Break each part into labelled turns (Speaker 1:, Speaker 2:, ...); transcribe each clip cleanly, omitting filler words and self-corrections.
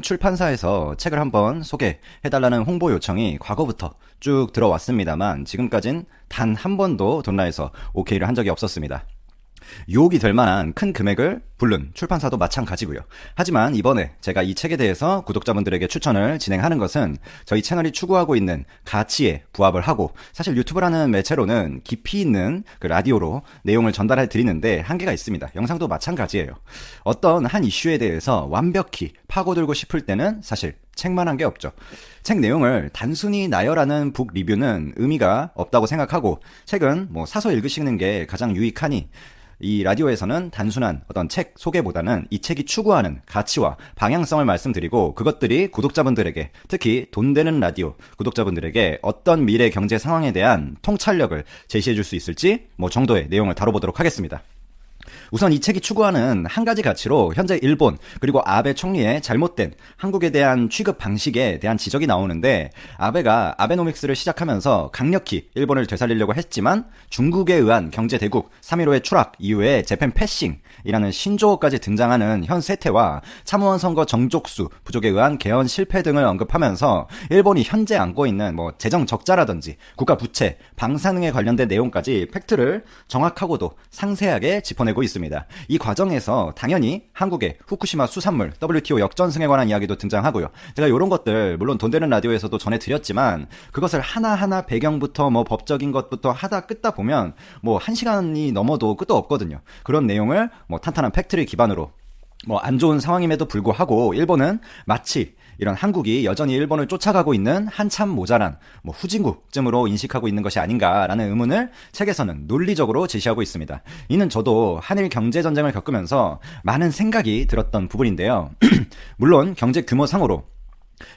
Speaker 1: 출판사에서 책을 한번 소개해달라는 홍보 요청이 과거부터 쭉 들어왔습니다만 지금까진 단 한 번도 돈라에서 오케이를 한 적이 없었습니다. 유혹이 될 만한 큰 금액을 부른 출판사도 마찬가지고요. 하지만 이번에 제가 이 책에 대해서 구독자분들에게 추천을 진행하는 것은 저희 채널이 추구하고 있는 가치에 부합을 하고, 사실 유튜브라는 매체로는 깊이 있는 그 라디오로 내용을 전달해 드리는데 한계가 있습니다. 영상도 마찬가지예요. 어떤 한 이슈에 대해서 완벽히 파고들고 싶을 때는 사실 책만 한 게 없죠. 책 내용을 단순히 나열하는 북 리뷰는 의미가 없다고 생각하고, 책은 사서 읽으시는 게 가장 유익하니 이 라디오에서는 단순한 어떤 책 소개보다는 이 책이 추구하는 가치와 방향성을 말씀드리고, 그것들이 구독자분들에게, 특히 돈 되는 라디오 구독자분들에게 어떤 미래 경제 상황에 대한 통찰력을 제시해 줄 수 있을지 정도의 내용을 다뤄보도록 하겠습니다. 우선 이 책이 추구하는 한 가지 가치로 현재 일본 그리고 아베 총리의 잘못된 한국에 대한 취급 방식에 대한 지적이 나오는데, 아베가 아베노믹스를 시작하면서 강력히 일본을 되살리려고 했지만 중국에 의한 경제 대국 3.15의 추락 이후에 재팬 패싱이라는 신조어까지 등장하는 현 세태와 참의원 선거 정족수 부족에 의한 개헌 실패 등을 언급하면서 일본이 현재 안고 있는 재정 적자라든지 국가 부채, 방사능에 관련된 내용까지 팩트를 정확하고도 상세하게 짚어내고 있습니다. 이 과정에서 당연히 한국의 후쿠시마 수산물 WTO 역전승에 관한 이야기도 등장하고요. 제가 이런 것들 물론 돈 되는 라디오에서도 전해드렸지만 그것을 하나하나 배경부터 법적인 것부터 하다 끝다 보면 1시간이 넘어도 끝도 없거든요. 그런 내용을 탄탄한 팩트를 기반으로 안 좋은 상황임에도 불구하고 일본은 마치 이런 한국이 여전히 일본을 쫓아가고 있는 한참 모자란 후진국쯤으로 인식하고 있는 것이 아닌가라는 의문을 책에서는 논리적으로 제시하고 있습니다. 이는 저도 한일 경제전쟁을 겪으면서 많은 생각이 들었던 부분인데요. 물론 경제 규모상으로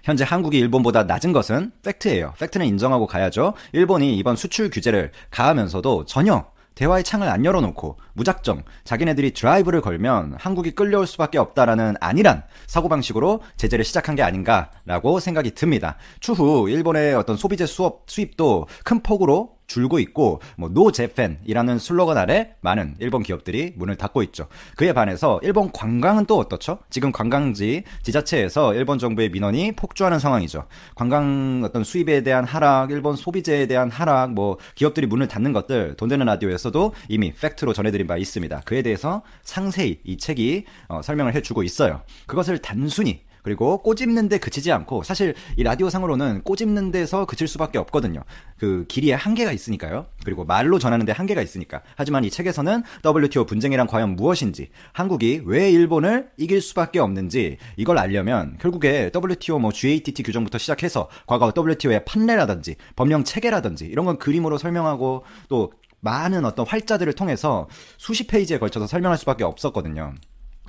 Speaker 1: 현재 한국이 일본보다 낮은 것은 팩트예요. 팩트는 인정하고 가야죠. 일본이 이번 수출 규제를 가하면서도 전혀 대화의 창을 안 열어놓고 무작정 자기네들이 드라이브를 걸면 한국이 끌려올 수밖에 없다라는 안일한 사고방식으로 제재를 시작한 게 아닌가라고 생각이 듭니다. 추후 일본의 어떤 소비재 수입도 큰 폭으로 줄고 있고 노 재팬이라는 슬로건 아래 많은 일본 기업들이 문을 닫고 있죠. 그에 반해서 일본 관광은 또 어떻죠? 지금 관광지 지자체에서 일본 정부의 민원이 폭주하는 상황이죠. 관광 어떤 수입에 대한 하락, 일본 소비재에 대한 하락, 기업들이 문을 닫는 것들 돈 되는 라디오에서도 이미 팩트로 전해드린 바 있습니다. 그에 대해서 상세히 이 책이 설명을 해주고 있어요. 그것을 단순히 그리고 꼬집는 데 그치지 않고, 사실 이 라디오상으로는 꼬집는 데서 그칠 수밖에 없거든요. 그 길이에 한계가 있으니까요. 그리고 말로 전하는 데 한계가 있으니까. 하지만 이 책에서는 WTO 분쟁이란 과연 무엇인지, 한국이 왜 일본을 이길 수밖에 없는지, 이걸 알려면 결국에 WTO GATT 규정부터 시작해서 과거 WTO의 판례라든지 법령 체계라든지 이런 건 그림으로 설명하고 또 많은 어떤 활자들을 통해서 수십 페이지에 걸쳐서 설명할 수밖에 없었거든요.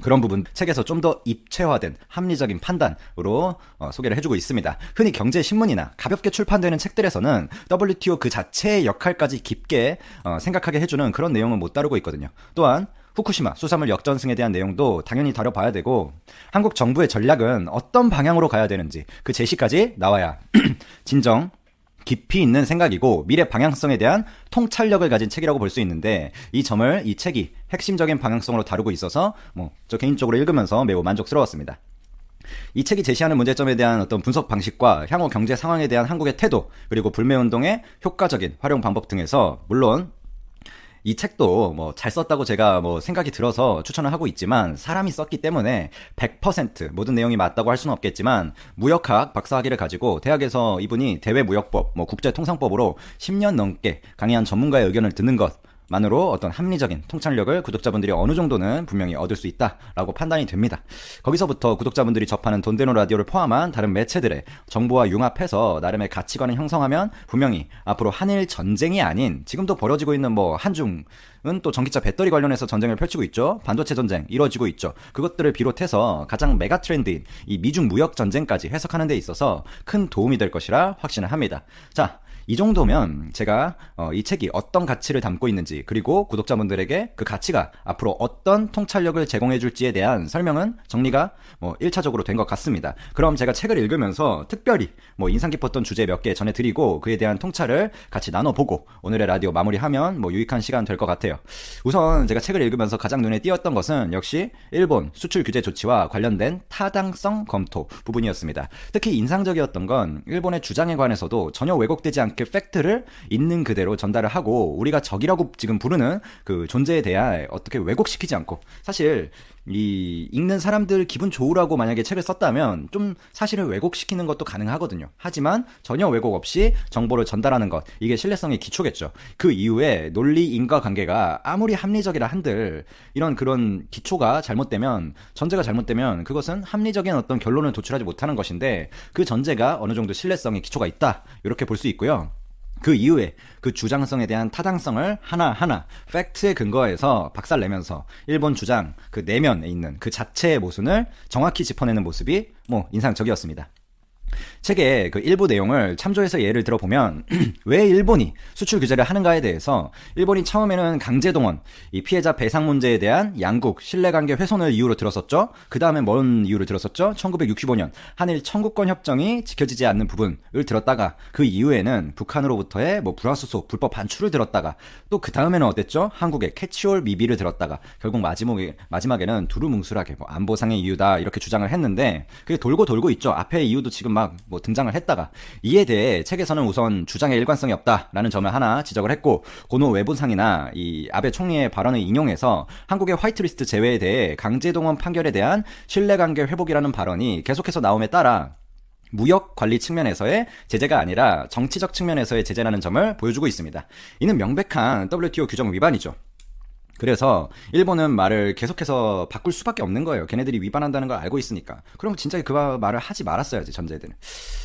Speaker 1: 그런 부분 책에서 좀 더 입체화된 합리적인 판단으로 소개를 해주고 있습니다. 흔히 경제신문이나 가볍게 출판되는 책들에서는 WTO 그 자체의 역할까지 깊게 생각하게 해주는 그런 내용은 못 다루고 있거든요. 또한 후쿠시마 수산물 역전승에 대한 내용도 당연히 다뤄봐야 되고, 한국 정부의 전략은 어떤 방향으로 가야 되는지 그 제시까지 나와야 진정 깊이 있는 생각이고 미래 방향성에 대한 통찰력을 가진 책이라고 볼 수 있는데, 이 점을 이 책이 핵심적인 방향성으로 다루고 있어서 저 개인적으로 읽으면서 매우 만족스러웠습니다. 이 책이 제시하는 문제점에 대한 어떤 분석 방식과 향후 경제 상황에 대한 한국의 태도, 그리고 불매운동의 효과적인 활용 방법 등에서, 물론 이 책도 잘 썼다고 제가 생각이 들어서 추천을 하고 있지만, 사람이 썼기 때문에 100% 모든 내용이 맞다고 할 수는 없겠지만, 무역학 박사학위를 가지고 대학에서 이분이 대외무역법, 국제통상법으로 10년 넘게 강의한 전문가의 의견을 듣는 것 만으로 어떤 합리적인 통찰력을 구독자분들이 어느 정도는 분명히 얻을 수 있다라고 판단이 됩니다. 거기서부터 구독자분들이 접하는 돈 되는 라디오를 포함한 다른 매체들의 정보와 융합해서 나름의 가치관을 형성하면 분명히 앞으로 한일 전쟁이 아닌, 지금도 벌어지고 있는 한중은 또 전기차 배터리 관련해서 전쟁을 펼치고 있죠. 반도체 전쟁 이루어지고 있죠. 그것들을 비롯해서 가장 메가 트렌드인 이 미중 무역 전쟁까지 해석하는 데 있어서 큰 도움이 될 것이라 확신을 합니다. 자, 이 정도면 제가 이 책이 어떤 가치를 담고 있는지, 그리고 구독자분들에게 그 가치가 앞으로 어떤 통찰력을 제공해 줄지에 대한 설명은 정리가 1차적으로 된 것 같습니다. 그럼 제가 책을 읽으면서 특별히 인상 깊었던 주제 몇 개 전해드리고 그에 대한 통찰을 같이 나눠보고 오늘의 라디오 마무리하면 유익한 시간 될 것 같아요. 우선 제가 책을 읽으면서 가장 눈에 띄었던 것은 역시 일본 수출 규제 조치와 관련된 타당성 검토 부분이었습니다. 특히 인상적이었던 건 일본의 주장에 관해서도 전혀 왜곡되지 않게 팩트를 있는 그대로 전달을 하고, 우리가 적이라고 지금 부르는 그 존재에 대해 어떻게 왜곡시키지 않고, 사실 이 읽는 사람들 기분 좋으라고 만약에 책을 썼다면 좀 사실을 왜곡시키는 것도 가능하거든요. 하지만 전혀 왜곡 없이 정보를 전달하는 것, 이게 신뢰성의 기초겠죠. 그 이후에 논리 인과관계가 아무리 합리적이라 한들 이런 그런 기초가 잘못되면, 전제가 잘못되면 그것은 합리적인 어떤 결론을 도출하지 못하는 것인데, 그 전제가 어느 정도 신뢰성의 기초가 있다, 이렇게 볼 수 있고요. 그 이후에 그 주장성에 대한 타당성을 하나하나 팩트에 근거해서 박살내면서 일본 주장 그 내면에 있는 그 자체의 모순을 정확히 짚어내는 모습이 인상적이었습니다. 책의 그 일부 내용을 참조해서 예를 들어보면 왜 일본이 수출 규제를 하는가에 대해서, 일본이 처음에는 강제동원, 이 피해자 배상 문제에 대한 양국 신뢰관계 훼손을 이유로 들었었죠. 그 다음에 뭔 이유를 들었었죠? 1965년 한일 청구권 협정이 지켜지지 않는 부분을 들었다가, 그 이후에는 북한으로부터의 불화수소 불법 반출을 들었다가, 또 그 다음에는 어땠죠? 한국의 캐치올 미비를 들었다가, 결국 마지막에는 두루뭉술하게 안보상의 이유다 이렇게 주장을 했는데, 그게 돌고 있죠. 앞에 이유도 지금 등장을 했다가, 이에 대해 책에서는 우선 주장의 일관성이 없다라는 점을 하나 지적을 했고, 고노 외부상이나 이 아베 총리의 발언을 인용해서 한국의 화이트리스트 제외에 대해 강제동원 판결에 대한 신뢰관계 회복이라는 발언이 계속해서 나옴에 따라 무역 관리 측면에서의 제재가 아니라 정치적 측면에서의 제재라는 점을 보여주고 있습니다. 이는 명백한 WTO 규정 위반이죠. 그래서 일본은 말을 계속해서 바꿀 수밖에 없는 거예요. 걔네들이 위반한다는 걸 알고 있으니까. 그럼 진짜 그 말을 하지 말았어야지, 전제들은.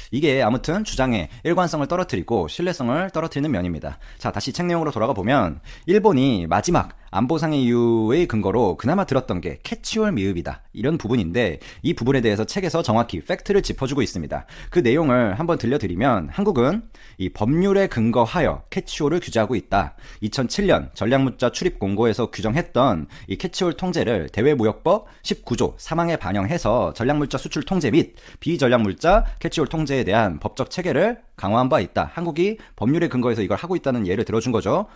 Speaker 1: 이게 아무튼 주장의 일관성을 떨어뜨리고 신뢰성을 떨어뜨리는 면입니다. 자, 다시 책 내용으로 돌아가 보면, 일본이 마지막 안보상의 이유의 근거로 그나마 들었던 게 캐치올 미흡이다, 이런 부분인데, 이 부분에 대해서 책에서 정확히 팩트를 짚어주고 있습니다. 그 내용을 한번 들려드리면, 한국은 이 법률에 근거하여 캐치올을 규제하고 있다. 2007년 전략물자 출입 공고에서 규정했던 이 캐치올 통제를 대외무역법 19조 3항에 반영해서 전략물자 수출 통제 및 비전략물자 캐치올 통제에 대한 법적 체계를 강화한 바 있다. 한국이 법률에 근거해서 이걸 하고 있다는 예를 들어준 거죠.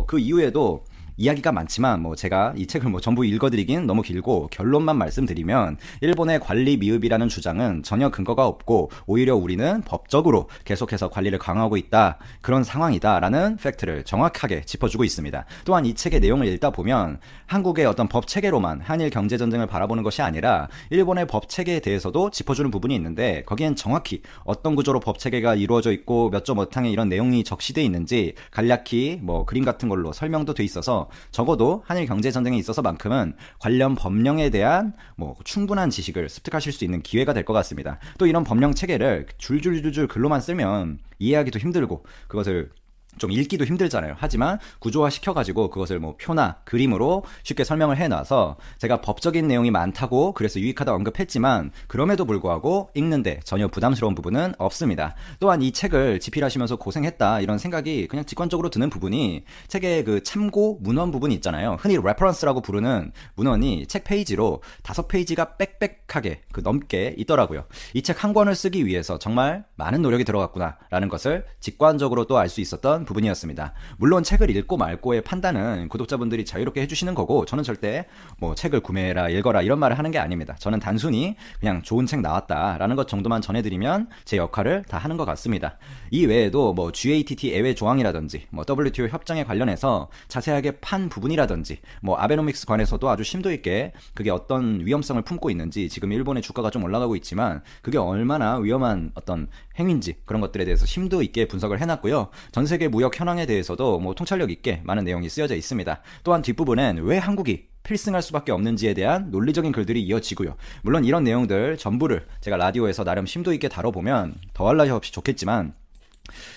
Speaker 1: 그 이후에도 이야기가 많지만 제가 이 책을 전부 읽어드리긴 너무 길고, 결론만 말씀드리면 일본의 관리 미흡이라는 주장은 전혀 근거가 없고, 오히려 우리는 법적으로 계속해서 관리를 강화하고 있다, 그런 상황이다라는 팩트를 정확하게 짚어주고 있습니다. 또한 이 책의 내용을 읽다 보면 한국의 어떤 법 체계로만 한일 경제전쟁을 바라보는 것이 아니라 일본의 법 체계에 대해서도 짚어주는 부분이 있는데, 거기엔 정확히 어떤 구조로 법 체계가 이루어져 있고 몇 점 어탕에 이런 내용이 적시되어 있는지 간략히 그림 같은 걸로 설명도 돼 있어서, 적어도 한일 경제전쟁에 있어서만큼은 관련 법령에 대한 충분한 지식을 습득하실 수 있는 기회가 될 것 같습니다. 또 이런 법령 체계를 줄줄줄줄 글로만 쓰면 이해하기도 힘들고, 그것을 좀 읽기도 힘들잖아요. 하지만 구조화 시켜가지고 그것을 표나 그림으로 쉽게 설명을 해놔서, 제가 법적인 내용이 많다고 그래서 유익하다 언급했지만 그럼에도 불구하고 읽는데 전혀 부담스러운 부분은 없습니다. 또한 이 책을 집필하시면서 고생했다, 이런 생각이 그냥 직관적으로 드는 부분이, 책의 그 참고 문헌 부분이 있잖아요. 흔히 레퍼런스라고 부르는 문헌이 책 페이지로 5페이지가 빽빽하게 넘게 있더라고요. 이 책 한 권을 쓰기 위해서 정말 많은 노력이 들어갔구나 라는 것을 직관적으로 또 알 수 있었던 부분이었습니다. 물론 책을 읽고 말고의 판단은 구독자분들이 자유롭게 해주시는 거고, 저는 절대 책을 구매해라, 읽어라 이런 말을 하는 게 아닙니다. 저는 단순히 그냥 좋은 책 나왔다라는 것 정도만 전해드리면 제 역할을 다 하는 것 같습니다. 이 외에도 GATT 예외 조항이라든지 WTO 협정에 관련해서 자세하게 판 부분이라든지 아베노믹스 관해서도 아주 심도 있게 그게 어떤 위험성을 품고 있는지, 지금 일본의 주가가 좀 올라가고 있지만 그게 얼마나 위험한 어떤 행위인지, 그런 것들에 대해서 심도 있게 분석을 해놨고요. 전 세계 무역 현황에 대해서도 통찰력 있게 많은 내용이 쓰여져 있습니다. 또한 뒷부분엔 왜 한국이 필승할 수밖에 없는지에 대한 논리적인 글들이 이어지고요. 물론 이런 내용들 전부를 제가 라디오에서 나름 심도 있게 다뤄보면 더할 나위 없이 좋겠지만,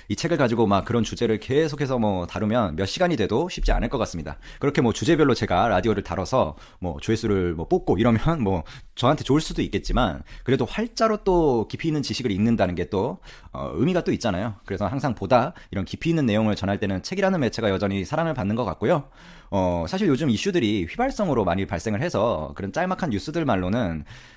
Speaker 1: 이 책을 가지고 막 그런 주제를 계속해서 뭐 다루면 몇 시간이 돼도 쉽지 않을 것 같습니다. 그렇게 뭐 주제별로 제가 라디오를 다뤄서 뭐 조회수를 뭐 뽑고 이러면 뭐 저한테 좋을 수도 있겠지만, 그래도 활자로 또 깊이 있는 지식을 읽는다는 게 또 의미가 또 있잖아요. 그래서 항상 보다 이런 깊이 있는 내용을 전할 때는 책이라는 매체가 여전히 사랑을 받는 것 같고요. 사실 요즘 이슈들이 휘발성으로 많이 발생을 해서 그런 짤막한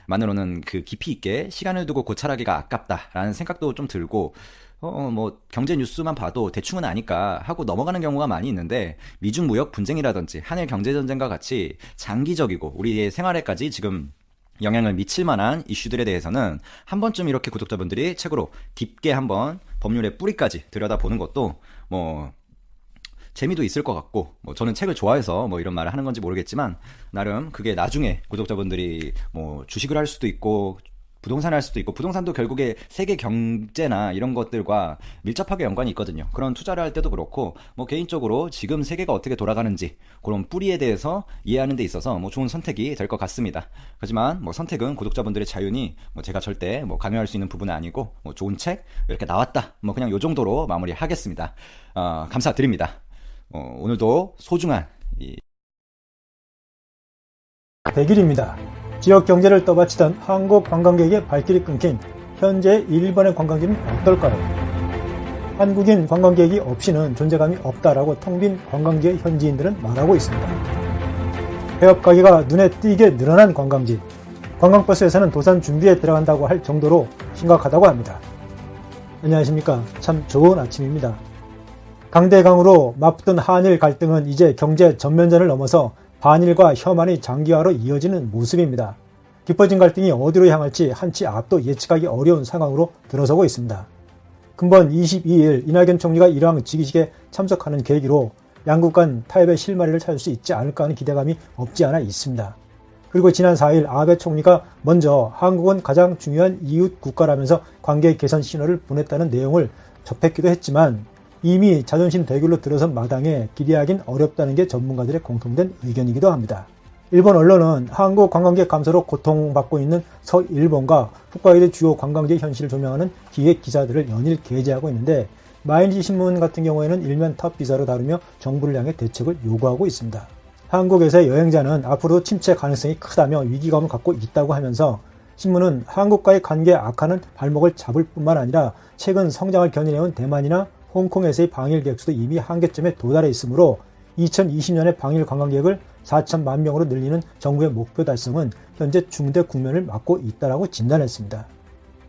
Speaker 1: 만으로는 그 깊이 있게 시간을 두고 고찰하기가 아깝다라는 생각도 좀 들고, 뭐 경제 뉴스만 봐도 대충은 아니까 하고 넘어가는 경우가 많이 있는데, 미중 무역 분쟁이라든지 한일 경제 전쟁과 같이 장기적이고 우리의 생활에까지 지금 영향을 미칠 만한 이슈들에 대해서는 한 번쯤 이렇게 구독자분들이 책으로 깊게 한번 법률의 뿌리까지 들여다보는 것도 뭐 재미도 있을 것 같고, 뭐 저는 책을 좋아해서 뭐 이런 말을 하는 건지 모르겠지만, 나름 그게 나중에 구독자분들이 뭐 주식을 할 수도 있고 부동산을 할 수도 있고, 부동산도 결국에 세계 경제나 이런 것들과 밀접하게 연관이 있거든요. 그런 투자를 할 때도 그렇고, 뭐 개인적으로 지금 세계가 어떻게 돌아가는지 그런 뿌리에 대해서 이해하는 데 있어서 뭐 좋은 선택이 될 것 같습니다. 하지만 뭐 선택은 구독자분들의 자유니 뭐 제가 절대 뭐 강요할 수 있는 부분은 아니고, 뭐 좋은 책 이렇게 나왔다 뭐 그냥 요 정도로 마무리하겠습니다. 감사드립니다. 오늘도 소중한
Speaker 2: 100일입니다. 지역 경제를 떠받치던 한국 관광객의 발길이 끊긴 현재 일본의 관광지는 어떨까요? 한국인 관광객이 없이는 존재감이 없다라고 텅 빈 관광지의 현지인들은 말하고 있습니다. 폐업 가게가 눈에 띄게 늘어난 관광지, 관광버스에서는 도산 준비에 들어간다고 할 정도로 심각하다고 합니다. 안녕하십니까. 참 좋은 아침입니다. 강대강으로 맞붙던 한일 갈등은 이제 경제 전면전을 넘어서 반일과 혐한의 장기화로 이어지는 모습입니다. 깊어진 갈등이 어디로 향할지 한치 앞도 예측하기 어려운 상황으로 들어서고 있습니다. 금번 22일 이낙연 총리가 일왕 즉위식에 참석하는 계기로 양국 간 타협의 실마리를 찾을 수 있지 않을까 하는 기대감이 없지 않아 있습니다. 그리고 지난 4일 아베 총리가 먼저 한국은 가장 중요한 이웃 국가라면서 관계 개선 신호를 보냈다는 내용을 접했기도 했지만, 이미 자존심 대결로 들어선 마당에 기대하긴 어렵다는 게 전문가들의 공통된 의견이기도 합니다. 일본 언론은 한국 관광객 감소로 고통받고 있는 서일본과 홋카이도 주요 관광지 현실을 조명하는 기획 기사들을 연일 게재하고 있는데, 마이니치 신문 같은 경우에는 일면 탑 기사로 다루며 정부를 향해 대책을 요구하고 있습니다. 한국에서의 여행자는 앞으로도 침체 가능성이 크다며 위기감을 갖고 있다고 하면서, 신문은 한국과의 관계 악화는 발목을 잡을 뿐만 아니라 최근 성장을 견인해온 대만이나 홍콩에서의 방일 객수도 이미 한계점에 도달해 있으므로 2020년에 방일 관광객을 4천만 명으로 늘리는 정부의 목표 달성은 현재 중대 국면을 맞고 있다고 진단했습니다.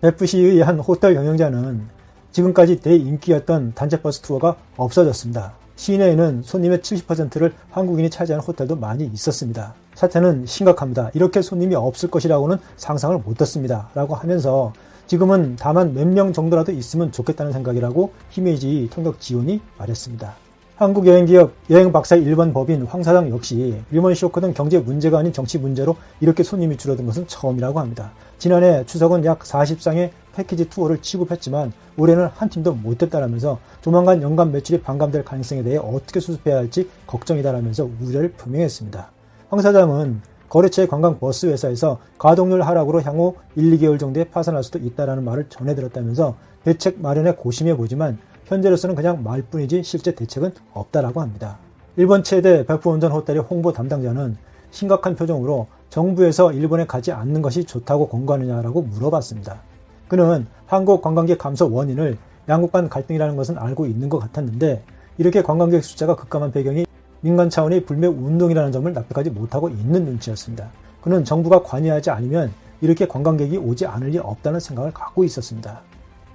Speaker 2: FC의 한 호텔 경영자는 지금까지 대인기였던 단체버스 투어가 없어졌습니다. 시내에는 손님의 70%를 한국인이 차지하는 호텔도 많이 있었습니다. 사태는 심각합니다. 이렇게 손님이 없을 것이라고는 상상을 못했습니다. 라고 하면서, 지금은 다만 몇 명 정도라도 있으면 좋겠다는 생각이라고 히메이지 통역 지원이 말했습니다. 한국 여행기업 여행박사 1번 법인 황 사장 역시 일본 쇼크 등 경제 문제가 아닌 정치 문제로 이렇게 손님이 줄어든 것은 처음이라고 합니다. 지난해 추석은 약 40쌍의 패키지 투어를 취급했지만 올해는 한 팀도 못했다라면서 조만간 연간 매출이 반감될 가능성에 대해 어떻게 수습해야 할지 걱정이다라면서 우려를 표명했습니다. 황 사장은 거래처의 관광버스 회사에서 가동률 하락으로 향후 1, 2개월 정도에 파산할 수도 있다는 말을 전해들었다면서 대책 마련에 고심해보지만 현재로서는 그냥 말뿐이지 실제 대책은 없다라고 합니다. 일본 최대 백부운전 호텔의 홍보 담당자는 심각한 표정으로 정부에서 일본에 가지 않는 것이 좋다고 권고하느냐라고 물어봤습니다. 그는 한국 관광객 감소 원인을 양국 간 갈등이라는 것은 알고 있는 것 같았는데, 이렇게 관광객 숫자가 급감한 배경이 민간 차원의 불매 운동이라는 점을 납득하지 못하고 있는 눈치였습니다. 그는 정부가 관여하지 않으면 이렇게 관광객이 오지 않을 리 없다는 생각을 갖고 있었습니다.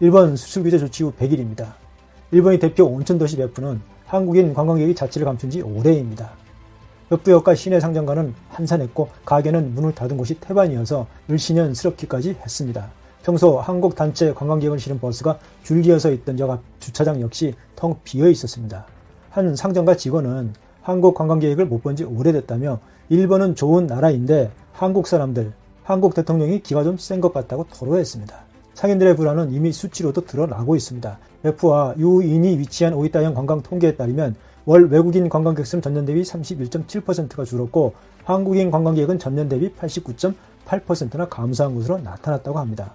Speaker 2: 일본 수출 규제 조치 후 100일입니다. 일본의 대표 온천도시 베푸는 한국인 관광객이 자취를 감춘 지 오래입니다. 베푸역과 시내 상점가는 한산했고 가게는 문을 닫은 곳이 태반이어서 을씨년스럽기까지 했습니다. 평소 한국 단체 관광객을 실은 버스가 줄지어서 있던 역 앞 주차장 역시 텅 비어 있었습니다. 한 상점가 직원은 한국 관광객을 못 본 지 오래됐다며, 일본은 좋은 나라인데 한국 사람들, 한국 대통령이 기가 좀 센 것 같다고 토로했습니다. 상인들의 불안은 이미 수치로도 드러나고 있습니다. 베프와 유인이 위치한 오이타현 관광 통계에 따르면 월 외국인 관광객 수는 전년 대비 31.7%가 줄었고, 한국인 관광객은 전년 대비 89.8%나 감소한 것으로 나타났다고 합니다.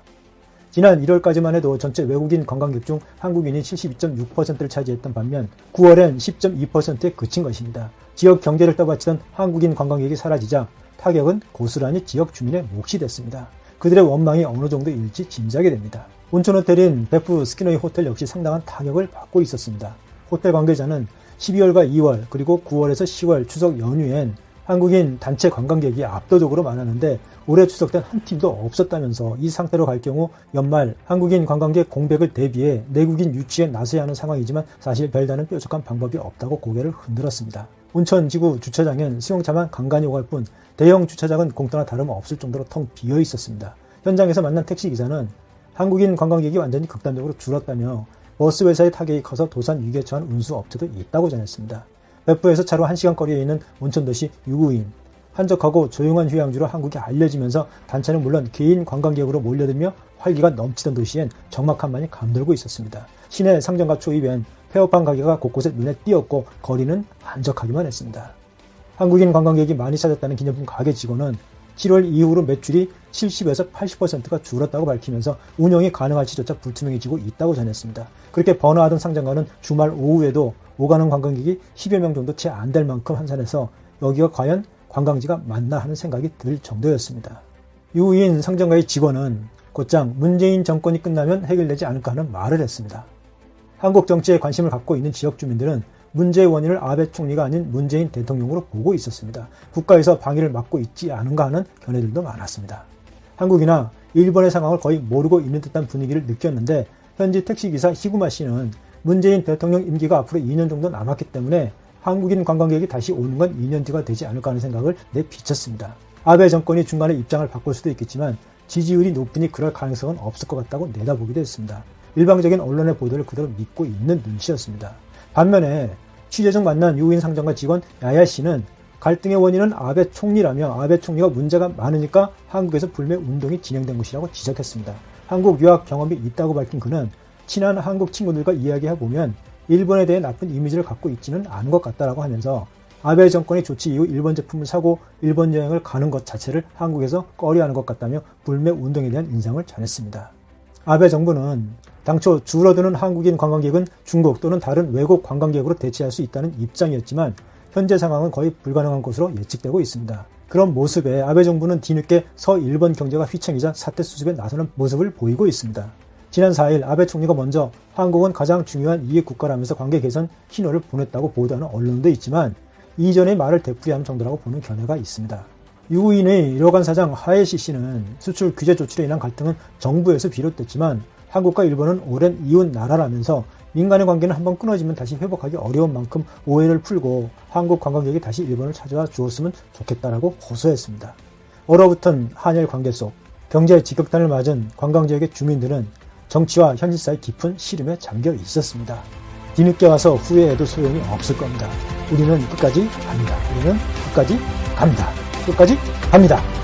Speaker 2: 지난 1월까지만 해도 전체 외국인 관광객 중 한국인이 72.6%를 차지했던 반면 9월엔 10.2%에 그친 것입니다. 지역 경제를 떠받치던 한국인 관광객이 사라지자 타격은 고스란히 지역 주민의 몫이 됐습니다. 그들의 원망이 어느 정도일지 짐작이 됩니다. 온천 호텔인 베프 스키너이 호텔 역시 상당한 타격을 받고 있었습니다. 호텔 관계자는 12월과 2월 그리고 9월에서 10월 추석 연휴엔 한국인 단체 관광객이 압도적으로 많았는데 올해 추석 땐 한 팀도 없었다면서 이 상태로 갈 경우 연말 한국인 관광객 공백을 대비해 내국인 유치에 나서야 하는 상황이지만 사실 별다른 뾰족한 방법이 없다고 고개를 흔들었습니다. 온천지구 주차장엔 수용차만 간간히 오갈 뿐 대형 주차장은 공터나 다름없을 정도로 텅 비어 있었습니다. 현장에서 만난 택시기사는 한국인 관광객이 완전히 극단적으로 줄었다며 버스 회사의 타격이 커서 도산 위기에 처한 운수업체도 있다고 전했습니다. 베프에서 차로 1시간 거리에 있는 온천도시 유구인, 한적하고 조용한 휴양지로 한국이 알려지면서 단체는 물론 개인 관광객으로 몰려들며 활기가 넘치던 도시엔 적막함만이 감돌고 있었습니다. 시내 상점과 초입엔 폐업한 가게가 곳곳에 눈에 띄었고 거리는 한적하기만 했습니다. 한국인 관광객이 많이 찾았다는 기념품 가게 직원은 7월 이후로 매출이 70에서 80%가 줄었다고 밝히면서 운영이 가능할지조차 불투명해지고 있다고 전했습니다. 그렇게 번화하던 상점가는 주말 오후에도 오가는 관광객이 10여 명 정도 채 안 될 만큼 한산해서 여기가 과연 관광지가 맞나 하는 생각이 들 정도였습니다. 유인 상점가의 직원은 곧장 문재인 정권이 끝나면 해결되지 않을까 하는 말을 했습니다. 한국 정치에 관심을 갖고 있는 지역 주민들은 문제의 원인을 아베 총리가 아닌 문재인 대통령으로 보고 있었습니다. 국가에서 방해를 막고 있지 않은가 하는 견해들도 많았습니다. 한국이나 일본의 상황을 거의 모르고 있는 듯한 분위기를 느꼈는데 현지 택시기사 히구마 씨는 문재인 대통령 임기가 앞으로 2년 정도 남았기 때문에 한국인 관광객이 다시 오는 건 2년 뒤가 되지 않을까 하는 생각을 내비쳤습니다. 아베 정권이 중간에 입장을 바꿀 수도 있겠지만 지지율이 높으니 그럴 가능성은 없을 것 같다고 내다보기도 했습니다. 일방적인 언론의 보도를 그대로 믿고 있는 눈치였습니다. 반면에 취재 중 만난 유인 상점가 직원 야야 씨는 갈등의 원인은 아베 총리라며 아베 총리가 문제가 많으니까 한국에서 불매 운동이 진행된 것이라고 지적했습니다. 한국 유학 경험이 있다고 밝힌 그는 친한 한국 친구들과 이야기해보면 일본에 대해 나쁜 이미지를 갖고 있지는 않은 것 같다라고 하면서 아베 정권의 조치 이후 일본 제품을 사고 일본 여행을 가는 것 자체를 한국에서 꺼려하는 것 같다며 불매 운동에 대한 인상을 전했습니다. 아베 정부는 당초 줄어드는 한국인 관광객은 중국 또는 다른 외국 관광객으로 대체할 수 있다는 입장이었지만 현재 상황은 거의 불가능한 것으로 예측되고 있습니다. 그런 모습에 아베 정부는 뒤늦게 서일본 경제가 휘청이자 사태 수습에 나서는 모습을 보이고 있습니다. 지난 4일 아베 총리가 먼저 한국은 가장 중요한 이익 국가라면서 관계 개선 신호를 보냈다고 보도하는 언론도 있지만 이전의 말을 되풀이하는 정도라고 보는 견해가 있습니다. 유인의 일호간 사장 하예시 씨는 수출 규제 조치로 인한 갈등은 정부에서 비롯됐지만 한국과 일본은 오랜 이웃 나라라면서 민간의 관계는 한번 끊어지면 다시 회복하기 어려운 만큼 오해를 풀고 한국 관광객이 다시 일본을 찾아와 주었으면 좋겠다라고 호소했습니다. 얼어붙은 한일 관계 속 경제 직격탄을 맞은 관광지역의 주민들은 정치와 현실사의 깊은 시름에 잠겨 있었습니다. 뒤늦게 와서 후회해도 소용이 없을 겁니다. 우리는 끝까지 갑니다. 우리는 끝까지 갑니다. 끝까지 갑니다.